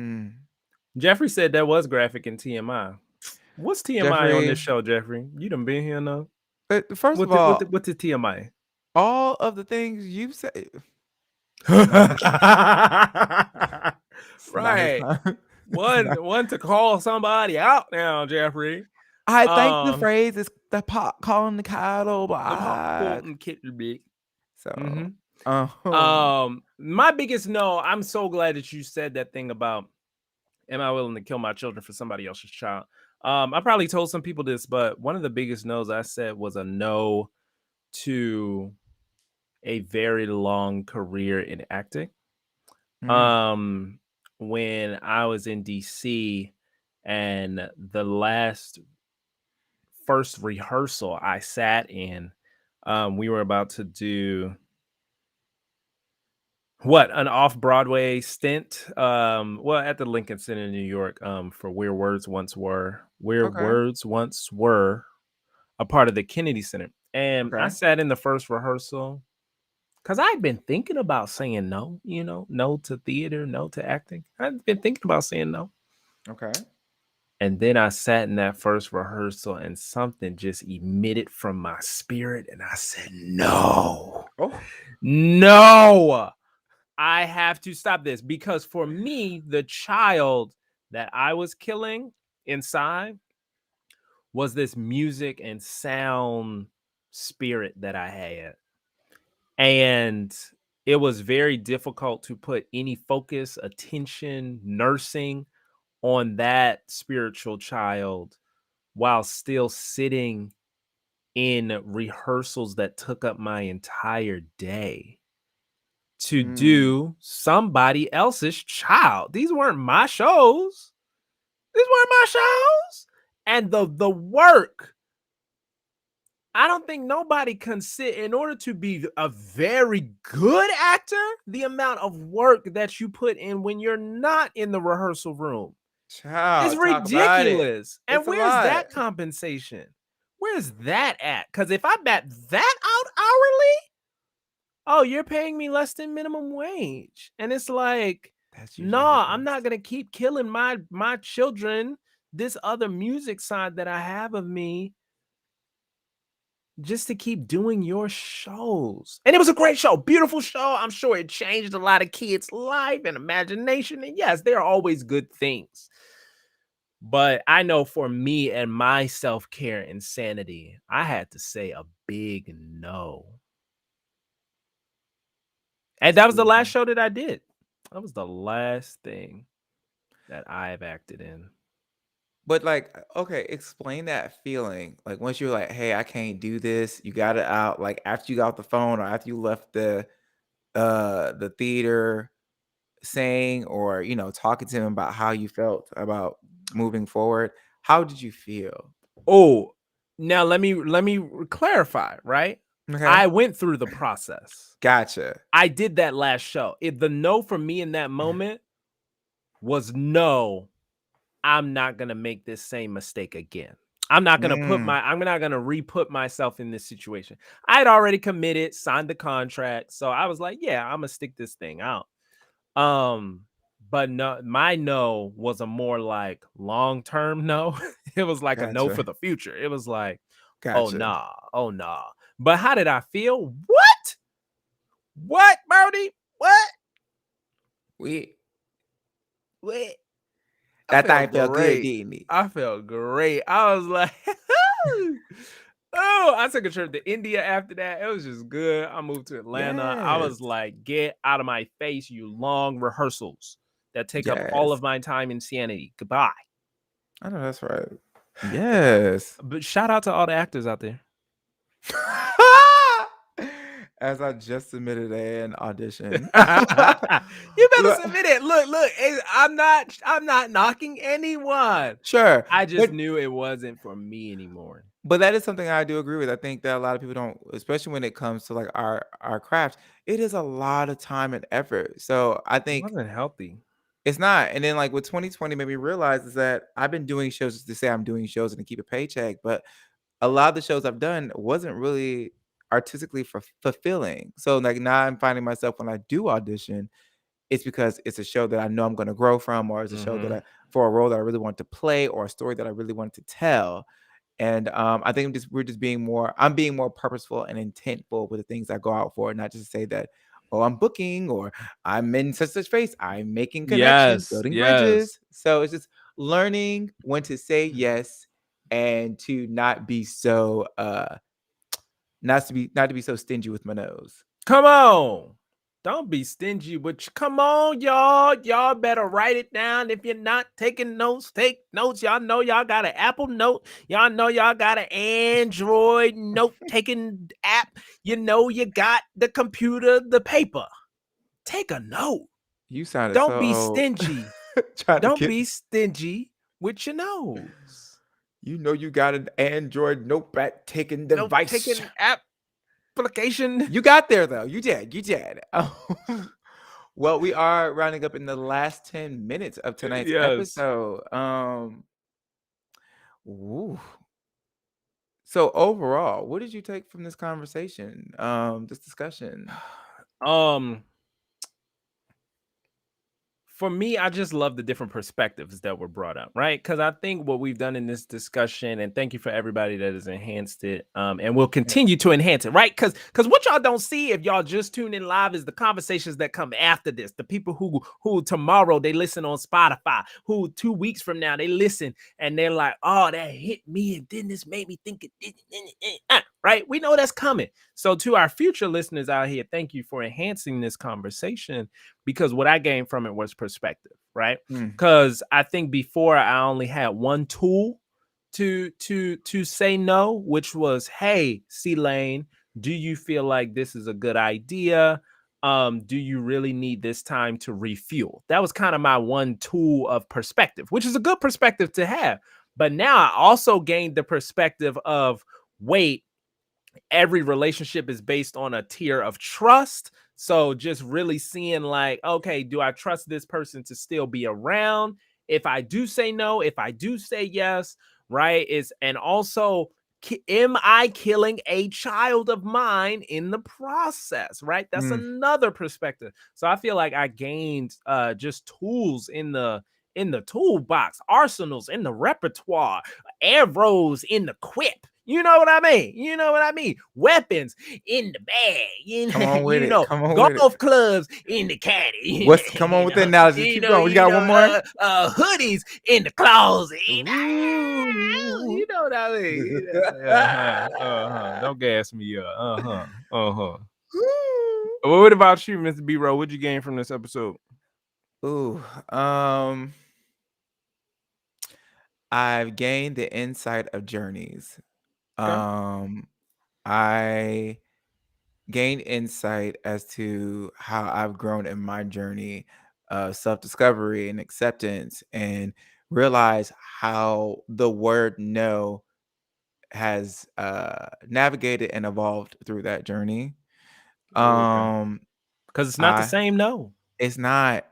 Mm. Jeffrey said that was graphic in TMI. What's TMI on this Jeffrey, show, Jeffrey? You done been here enough. first of all, What's the TMI? all of the things you said. No, it's Right. not. It's not. One to call somebody out now, Jeffrey. I think the Um, phrase is the pot calling the cattle the black. popcorn kitten big. So, Mm-hmm. um, My biggest no, I'm so glad that you said that thing about am I willing to kill my children for somebody else's child? I probably told some people this, but one of the biggest no's I said was a no to a very long career in acting. mm, Um, when I was in DC and the first rehearsal I sat in, we were about to do an off-Broadway stint, well, at the Lincoln Center in New York, for Where okay, Words Once Were, a part of the Kennedy Center. And I okay, sat in the first rehearsal because I'd been thinking about saying no, no to theater, no to acting. I'd been thinking about saying no. okay. And then I sat in that first rehearsal and something just emitted from my spirit. And I said, no, Oh. no, I have to stop this. Because for me, the child that I was killing inside was this music and sound spirit that I had. And it was very difficult to put any focus, attention, nursing on that spiritual child while still sitting in rehearsals that took up my entire day to Mm. do somebody else's child. These weren't my shows. These weren't my shows. And the work, I don't think nobody can sit in order to be a very good actor, the amount of work that you put in when you're not in the rehearsal room. It's Child, talk about it. ridiculous. And It's a where's lot. that compensation? Where's that at? Because if I bat that out hourly, oh, you're paying me less than minimum wage. And it's like, That's no, usually the I'm not case. gonna keep killing my children, this other music side that I have of me, just to keep doing your shows. And it was a great show, beautiful show. I'm sure it changed a lot of kids' life and imagination. And yes, there are always good things. But I know for me and my self-care and sanity, I had to say a big no. And that was the last Absolutely. show that I did. That was the last thing that I've acted in. But like, okay, explain that feeling. Like once you're like, hey, I can't do this, you got it out. Like after you got off the phone or after you left the theater saying or talking to him about how you felt about moving forward. How did you feel? Oh, now let me clarify, right? Okay. I went through the process. Gotcha. I did that last show. If the no for me in that moment was no, I'm not gonna make this same mistake again. Mm, I'm not gonna re-put myself in this situation. I had already committed, signed the contract. So I was like, yeah, I'm gonna stick this thing out. Um, but no, my no was a more like long-term no. It was like a no for gotcha. the future. It was like, oh Gotcha. nah, oh nah. But how did I feel? What? What, Birdie? What? We What? I that thing felt felt good, great. didn't it? I felt great. I was like, oh, I took a trip to India after that. It was just good. I moved to Atlanta. I Yes. was like, get out of my face, you long rehearsals that take up all Yes. of my time and sanity. Goodbye. I know that's right. Goodbye. Yes. But shout out to all the actors out there. As I just submitted an audition. You better Look, submit it. Look, I'm not knocking anyone. sure, I just but knew it wasn't for me anymore. that is something I do agree with. I think that a lot of people don't, especially when it comes to like our craft, it is a lot of time and effort. So I It think wasn't healthy. it's not. And then like with 2020 made me realize is that I've been doing shows just to say I'm doing shows and to keep a paycheck, but a lot of the shows I've done wasn't really artistically fulfilling. So like now I'm finding myself when I do audition, it's because it's a show that I know I'm going to grow from, or it's a show that Mhm. I for a role that I really want to play, or a story that I really want to tell. And I think I'm being more purposeful and intentful with the things I go out for, not just to say that, oh, I'm booking or I'm in such face. I'm making connections, Yes, building yes. bridges. So it's just learning when to say yes and to not be so not to be so stingy with my nose. Come on. Don't be stingy with you. Come on, y'all. Y'all better write it down. If you're not taking notes, take notes. Y'all know y'all got an Apple Note. Y'all know y'all got an Android note taking app. You know you got the computer, the paper. Take a note. You sounded Don't so be old. stingy. Trying to Don't get be stingy with your nose. you know you got an Android notepad taking Note device. taking application. You got there though. You did. You did. Well, we are rounding up in the last 10 minutes of tonight's Yes. episode. Ooh. So overall, what did you take from this conversation? This discussion? Um For me, I just love the different perspectives that were brought up, right? Because I think what we've done in this discussion, and thank you for everybody that has enhanced it, and will Yeah. continue to enhance it, right? Because what y'all don't see if y'all just tune in live is the conversations that come after this. The people who tomorrow they listen on Spotify, who 2 weeks from now they listen and they're like, oh, that hit me, and then this made me think it did, right? We know that's coming. So to our future listeners out here, thank you for enhancing this conversation, because what I gained from it was perspective, right? Mm. Because I think before I only had one tool to say no, which was, hey, C Lane, do you feel like this is a good idea? Do you really need this time to refuel? That was kind of my one tool of perspective, which is a good perspective to have. But now I also gained the perspective of, wait, every relationship is based on a tier of trust. So just really seeing like, okay, do I trust this person to still be around? If I do say no, if I do say yes, right? And also, am I killing a child of mine in the process, right? That's Mm. another perspective. So I feel like I gained just tools in the toolbox, arsenals in the repertoire, arrows in the quip. You know what I mean? You know what I mean? Weapons in the bag. You Come know, on with you it. know, Come on with it. golf clubs in the caddy. What's come on with the analogy? Keep going. You You got know, one more? hoodies in the closet. Ooh. You know what I mean? You know, uh-huh. Don't gas me up. Uh-huh. What about you, Mr. B-Roll? What'd you gain from this episode? Ooh. Um, I've gained the insight of journeys. Okay. I gained insight as to how I've grown in my journey of self-discovery and acceptance, and realize how the word no has navigated and evolved through that journey. Okay. Um, Because it's not the I same no. It's not.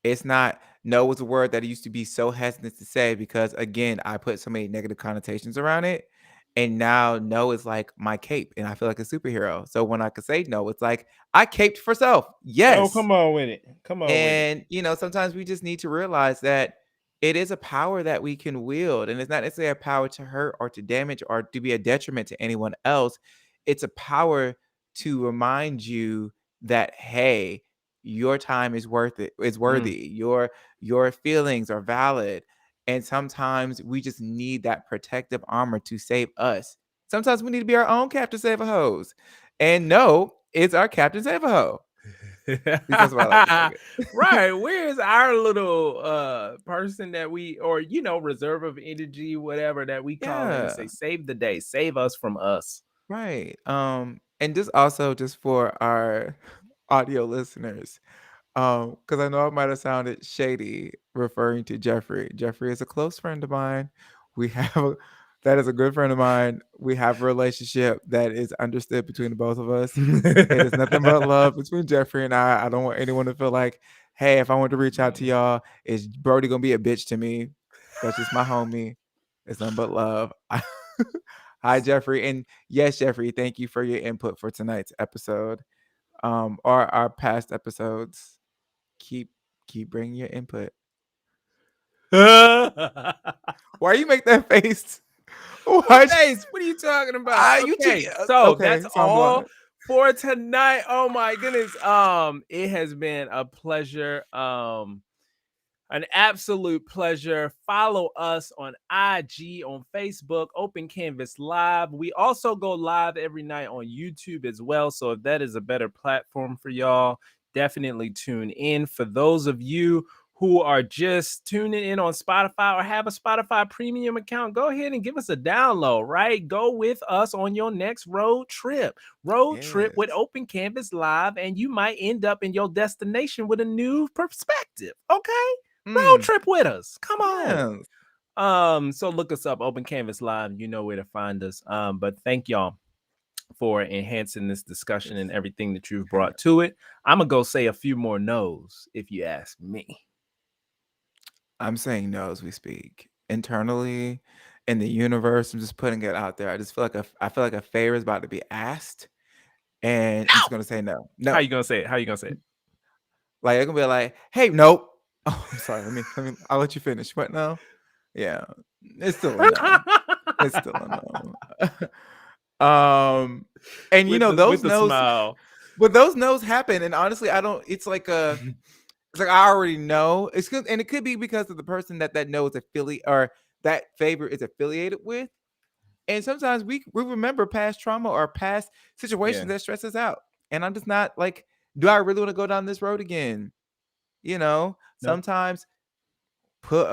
It's not. No was a word that I used to be so hesitant to say because again, I put so many negative connotations around it. And now no is like my cape and I feel like a superhero. So when I could say no, it's like I caped for self. Oh, Yes. come on with it. Come on with it. And, sometimes we just need to realize that it is a power that we can wield. And it's not necessarily a power to hurt or to damage or to be a detriment to anyone else. It's a power to remind you that, hey, your time is worth it, is Mm. worthy. Your feelings are valid. And sometimes we just need that protective armor to save us. Sometimes we need to be our own Captain Save a Hose. And no, it's our Captain Save a Ho. At least that's what I like to think it. Right. Where's our little person that we, or reserve of energy, whatever that we call in and say, Yeah, save the day, save us from us. right. And just also just for our audio listeners, because I know I might have sounded shady referring to Jeffrey. Jeffrey is a close friend of mine. We have that is a good friend of mine. We have a relationship that is understood between the both of us. It is nothing but love between Jeffrey and I. I don't want anyone to feel like, hey, if I want to reach out to y'all, is Brody gonna be a bitch to me? That's just my homie. It's nothing but love. Hi, Jeffrey, and yes, Jeffrey, thank you for your input for tonight's episode. Or our past episodes. Keep keep bringing your input. Why you make that face? What Why? face? What are you talking about? Ah, you Okay, cheat. so that's Okay, so I'm all going. for tonight. Oh my goodness. It has been a pleasure. An absolute pleasure. Follow us on IG, on Facebook, Open Canvas Live. We also go live every night on YouTube as well. So if that is a better platform for y'all, definitely tune in. For those of you who are just tuning in on Spotify or have a Spotify premium account, go ahead and give us a download, right? Go with us on your next road trip. Road trip with Yes. Open Canvas Live, and you might end up in your destination with a new perspective. Okay? Road Mm, trip with us. Come on. yes. So look us up, Open Canvas Live. You know where to find us. But thank y'all for enhancing this discussion and Yes. everything that you've brought to it. I'm gonna go say a few more no's if you ask me. I'm saying no as we speak. Internally, in the universe, I'm just putting it out there. I just feel like I feel like a favor is about to be asked, and I'm just No. gonna say no. How No. you gonna say it? How you gonna say it? Like, I'm gonna be like, "Hey, nope." Oh, I'm sorry. Let me. I'll let you finish. What now? Yeah, it's still a no. It's still a no. And you know With those the no's, smile. but those no's happen, and honestly, I don't. It's like I already know. It's good, and it could be because of the person that no is affiliate or that favor is affiliated with. And sometimes we remember past trauma or past Yeah. situations that stress us out. And I'm just not like, do I really want to go down this road again? You know, No. sometimes put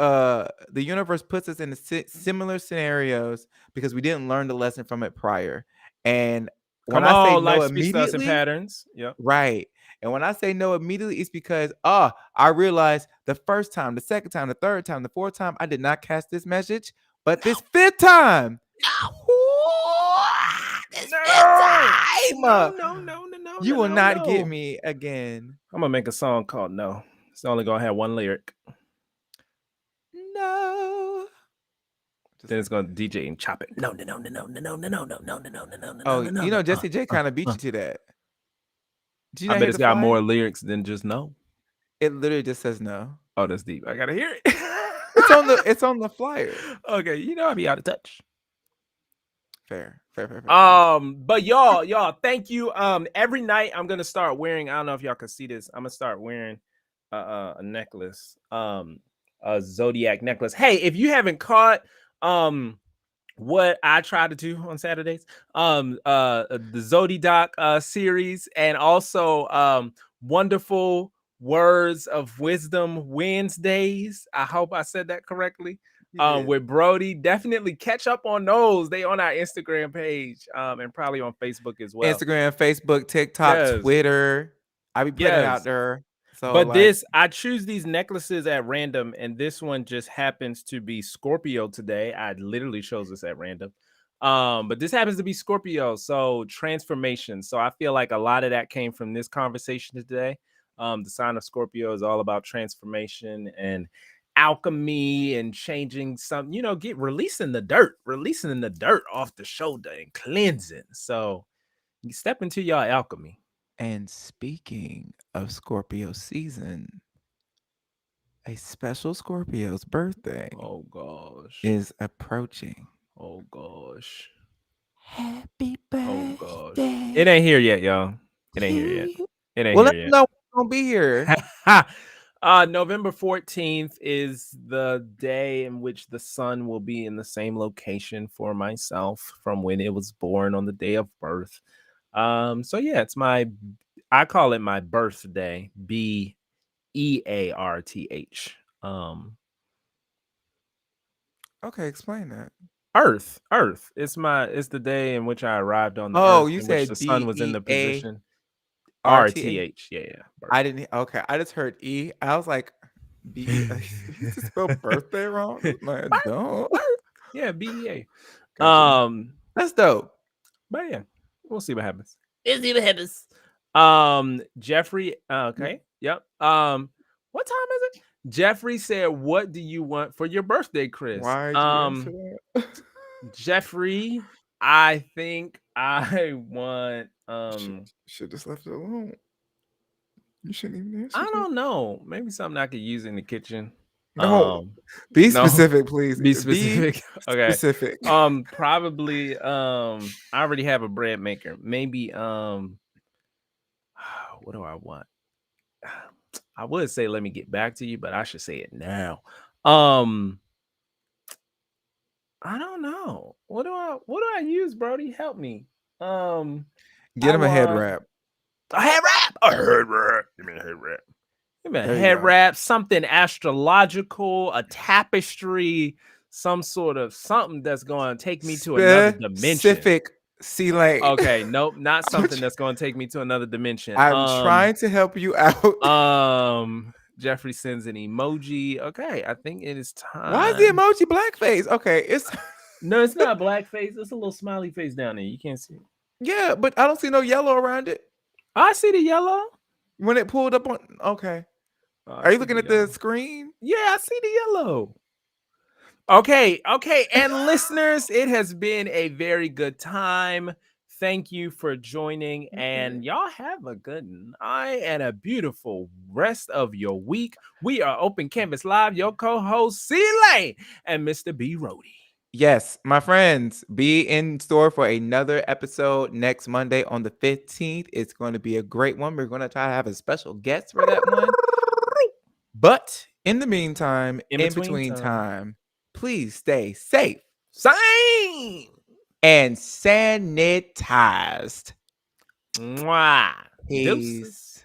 the universe puts us in similar scenarios because we didn't learn the lesson from it prior. And when Come I say on, no life speaks to us in immediately, patterns. Yep. right. And when I say no immediately, it's because I realized the first time, the second time, the third time, the fourth time, I did not catch this message. But this fifth time, this fifth No. time, No, no, no, no, no, you no, will no, not get no. me again. I'm gonna make a song called No. It's only gonna have one lyric. No. Just Then it's like gonna that. DJ and chop it. No, no, no, no, no, no, no, no, no, no, no, no, no, no, Oh, no, no, you no. know, Jesse J kind of beat Uh. you to that. Did you I not bet hear it's the got more flyer? lyrics than just no. It literally just says no. Oh, that's deep. I gotta hear it. It's on the flyer. Okay, you know I be out of touch. Fair, fair, fair, fair, fair. But y'all, thank you. Every night I'm gonna start wearing. I don't know if y'all can see this. I'm gonna start wearing a necklace, a zodiac necklace. Hey, if you haven't caught what I try to do on Saturdays, the Zodiac series, and also wonderful words of wisdom Wednesdays. I hope I said that correctly. You did. With Brody, definitely catch up on those. They on our Instagram page, and probably on Facebook as well. Instagram, Facebook, TikTok, Yes, Twitter. I be putting it out yes. there. So But like this, I choose these necklaces at random, and this one just happens to be Scorpio today. I literally chose this at random. But this happens to be Scorpio, so transformation. So I feel like a lot of that came from this conversation today. The sign of Scorpio is all about transformation and alchemy and changing some, get releasing the dirt off the shoulder and cleansing. So you step into your alchemy. and speaking of Scorpio season, a special Scorpio's birthday Oh gosh. is approaching. Oh gosh. Happy Oh gosh. It birthday ain't here yet, y'all. It ain't to here yet. you. It ain't Well, here let them yet. know who's gonna be here. November 14th is the day in which the sun will be in the same location for myself from when it was born on the day of birth. So yeah, I call it my birthday. Bearth. Okay, explain that. Earth. It's the day in which I arrived on the Oh, earth you in which the said sun was in the BEARTH. position. RTH. Yeah. Birth. I didn't. Okay, I just heard E. I was like, B. You just spelled birthday wrong. I'm like, don't. Birth. Yeah, BEA. Gotcha. That's dope. But yeah, we'll see what happens. Jeffrey. Yeah. Okay. Yep. What time is it? Jeffrey said, "What do you want for your birthday, Chris?" Why did you answer that? Jeffrey, I think I want Should just left it alone. You shouldn't even I answer that. don't know, maybe something I could use in the kitchen. No, be No, specific, please. be Be specific. Okay. specific. Probably I already have a bread maker. Maybe what do I want? I would say let me get back to you, but I should say it now. I don't know. What do I use, Brody? Help me. Get I him a head want wrap. a head wrap. A head wrap. Give me a head wrap. Give me a There you head go. wrap, something astrological, a tapestry, some sort of something that's going to take me to another dimension. Specific C lane. Okay, nope, not something that's going to take me to another dimension. I'm trying to help you out. Jeffrey sends an emoji. Okay, I think it is Why is the time. emoji blackface? Okay, it's No, it's not blackface. It's a little smiley face down there. You can't see it. yeah, but I don't see no yellow around it I see the yellow. when it pulled up on. Okay, Oh, I are you see looking the at the yellow. screen? Yeah, I see the yellow. Okay. And listeners, it has been a very good time. thank you for joining, Okay. and y'all have a good night and a beautiful rest of your week. We are Open Canvas Live, your co-host C-Lane and Mr. B. Rody. Yes, my friends, be in store for another episode next Monday on the 15th. It's going to be a great one. We're going to try to have a special guest for that one. But in the meantime, In in between between time. time, please stay safe Same. and sanitized. Mwah. Peace. Deuces.